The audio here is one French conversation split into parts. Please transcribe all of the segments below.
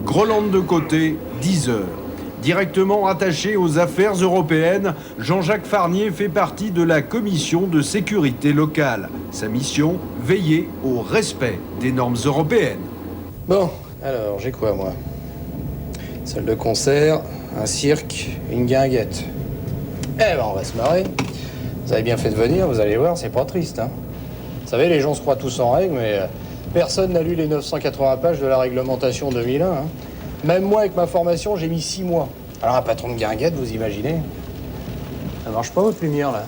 Groland de côté, 10 heures. Directement attaché aux affaires européennes, Jean-Jacques Farnier fait partie de la commission de sécurité locale. Sa mission, veiller au respect des normes européennes. Bon, alors, j'ai quoi, moi? Salle de concert, un cirque, une guinguette. Eh ben, on va se marrer. Vous avez bien fait de venir, vous allez voir, c'est pas triste, hein. Vous savez, les gens se croient tous en règle, mais personne n'a lu les 980 pages de la réglementation 2001, hein. Même moi, avec ma formation, j'ai mis 6 mois. Alors, un patron de guinguette, vous imaginez? Ça marche pas, votre lumière, là?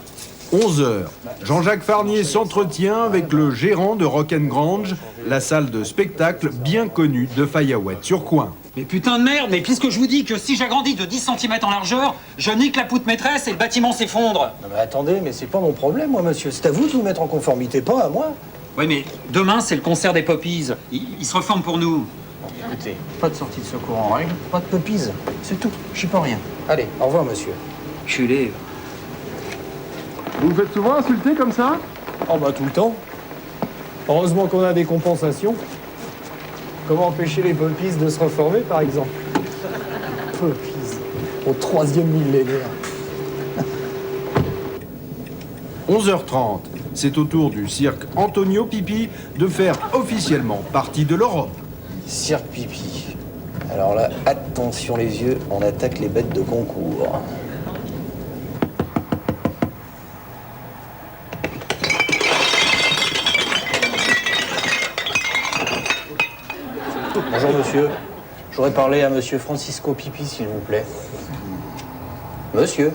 11 heures. Jean-Jacques Farnier s'entretient avec le gérant de Rock'n'Grange, la salle de spectacle bien connue de Fayaouette-sur-Coing. Mais putain de merde, mais puisque je vous dis que si j'agrandis de 10 cm en largeur, je nique la poutre maîtresse et le bâtiment s'effondre. Non, mais attendez, mais c'est pas mon problème, moi, monsieur. C'est à vous de vous mettre en conformité, pas à moi. Oui, mais demain, c'est le concert des Poppies. Ils se reforment pour nous. Écoutez, pas de sortie de secours en règle, pas de puppies, c'est tout, je suis pas rien. Allez, au revoir, monsieur. Culé. Vous vous faites souvent insulter comme ça? Oh bah tout le temps. Heureusement qu'on a des compensations. Comment empêcher les puppies de se reformer, par exemple? Puppies, au 3e millénaire. 11h30. C'est au tour du cirque Antonio Pipi de faire officiellement partie de l'Europe. Cirque pipi. Alors là, attention les yeux, on attaque les bêtes de concours. Bonjour monsieur. J'aurais parlé à monsieur Francisco Pipi, s'il vous plaît. Monsieur,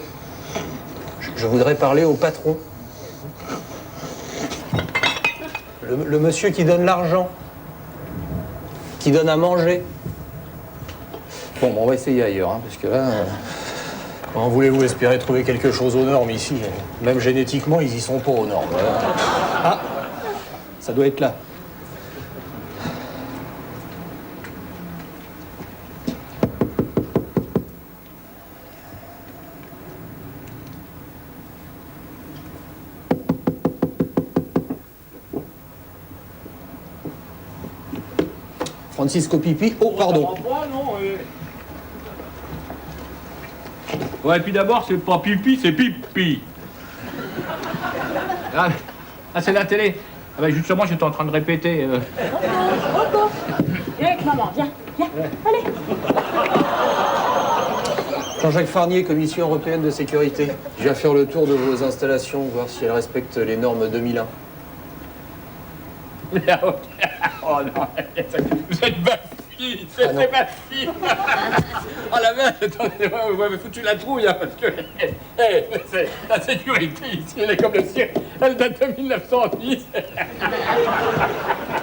je voudrais parler au patron. Le monsieur qui donne l'argent. Qui donne à manger. Bon, on va essayer ailleurs, hein, parce que là... Comment voulez-vous espérer trouver quelque chose aux normes ici? Même génétiquement, ils y sont pas aux normes. Ah, ça doit être là. Francisco Pipi. Oh, pardon. Ouais, et puis d'abord, c'est pas pipi, c'est pipi. Ah, c'est la télé. Ah ben justement, j'étais en train de répéter. Viens avec maman, viens, allez. Jean-Jacques Farnier, Commission européenne de sécurité. Je viens faire le tour de vos installations, voir si elles respectent les normes 2001. Oh non, vous êtes ma fille, c'est ma fille. Oh la vache, attendez, vous m'avez foutu la trouille, hein, parce que la sécurité ici, elle est comme le ciel, elle date de 1910.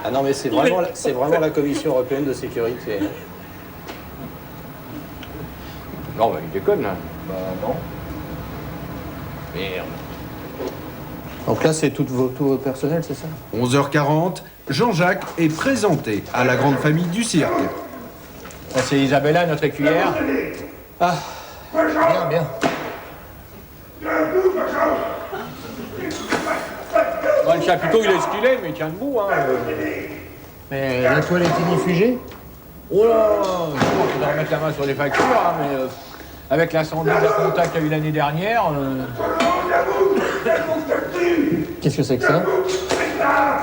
Ah non, mais c'est vraiment la Commission européenne de sécurité. Non, bah il déconne, là. Bah non. Merde. Donc là, c'est tout votre personnel, c'est ça? 11h40, Jean-Jacques est présenté à la grande famille du cirque. Ça, c'est Isabella, notre écuyère. Ah, bien, bien. Bon, le chapiteau, il est ce qu'il est, mais il tient debout, hein. Mais la toilette inifugée? Oh là, je pense qu'on doit remettre la main sur les factures, hein, mais avec l'incendie de la Conta qu'il y a eu l'année dernière... Qu'est-ce que c'est que ça?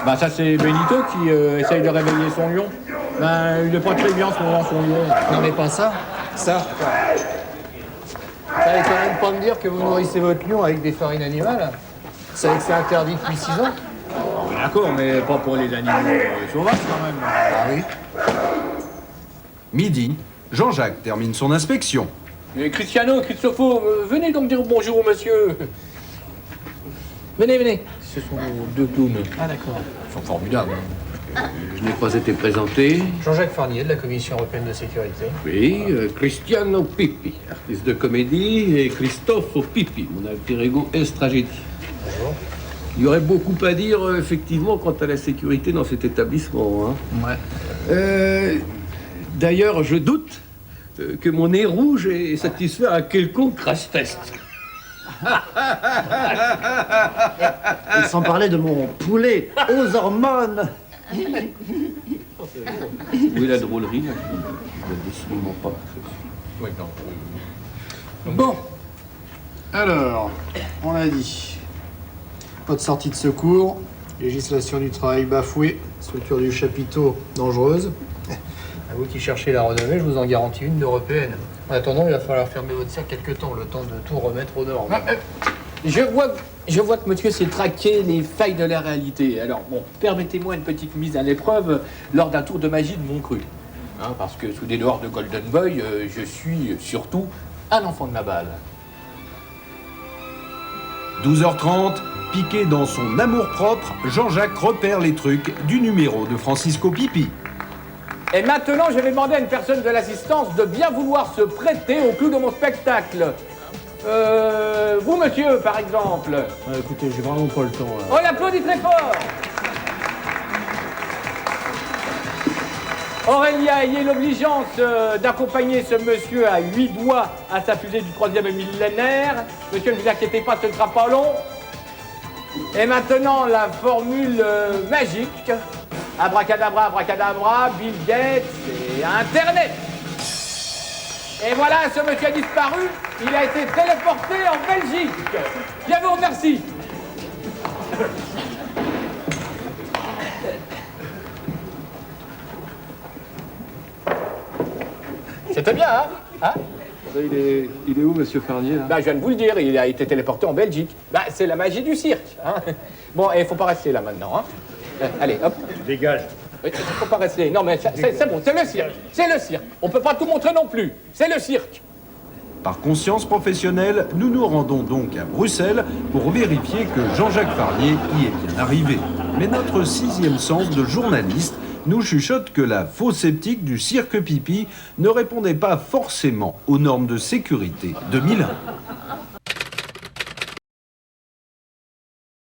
Bah ça, c'est Benito qui essaye de réveiller son lion. Ben, il est pas très bien en ce moment, son lion. Non, mais pas ça. Ça. Vous savez quand même pas me dire que vous nourrissez votre lion avec des farines animales? Vous savez que c'est interdit depuis 6 ans? D'accord, mais pas pour les animaux sauvages, quand même. Ah oui. Midi, Jean-Jacques termine son inspection. Cristiano, Christopho, venez donc dire bonjour au monsieur. Venez, venez. Ce sont nos 2 clowns. Ah d'accord. Ils sont formidables. Je n'ai pas été présenté. Jean-Jacques Farnier de la Commission européenne de sécurité. Oui, Cristiano Pipi, artiste de comédie, et Cristofo Pipi, mon alter ego ex-tragédie. Bonjour. Il y aurait beaucoup à dire, effectivement, quant à la sécurité dans cet établissement. Hein. Ouais. D'ailleurs, je doute que mon nez rouge ait satisfait à quelconque crash test. Et sans parler de mon poulet aux hormones. Où est la drôlerie, là? Je ne décidément pas. Oui, non. Bon. Alors, on a dit. Pas de sortie de secours. Législation du travail bafouée. Structure du chapiteau dangereuse. À vous qui cherchez la renommée, je vous en garantis une européenne. En attendant, il va falloir fermer votre cirque quelque temps, le temps de tout remettre aux normes. Je vois que monsieur s'est traqué les failles de la réalité. Alors, bon, permettez-moi une petite mise à l'épreuve lors d'un tour de magie de mon cru. Hein, parce que sous des dehors de Golden Boy, je suis surtout un enfant de ma balle. 12h30, piqué dans son amour-propre, Jean-Jacques repère les trucs du numéro de Francisco Pipi. Et maintenant, je vais demander à une personne de l'assistance de bien vouloir se prêter au clou de mon spectacle. Vous, monsieur, par exemple. Écoutez, j'ai vraiment pas le temps, là. On applaudit très fort. Aurélia, ayez l'obligeance d'accompagner ce monsieur à 8 doigts à sa fusée du 3e millénaire. Monsieur, ne vous inquiétez pas, ce ne sera pas long. Et maintenant, la formule magique. Abracadabra, abracadabra, Bill Gates et Internet. Et voilà, ce monsieur a disparu. Il a été téléporté en Belgique. Je vous remercie. C'était bien, hein? Il est où, monsieur Farnier, là? Bah, je viens de vous le dire, il a été téléporté en Belgique. Bah, c'est la magie du cirque, hein? Bon, et faut pas rester là maintenant, hein? Allez, hop. Dégage. Oui, faut pas rester. Non, mais c'est bon, c'est le cirque. C'est le cirque. On peut pas tout montrer non plus. C'est le cirque. Par conscience professionnelle, nous nous rendons donc à Bruxelles pour vérifier que Jean-Jacques Farnier y est bien arrivé. Mais notre sixième sens de journaliste nous chuchote que la fausse sceptique du cirque Pipi ne répondait pas forcément aux normes de sécurité de Milan.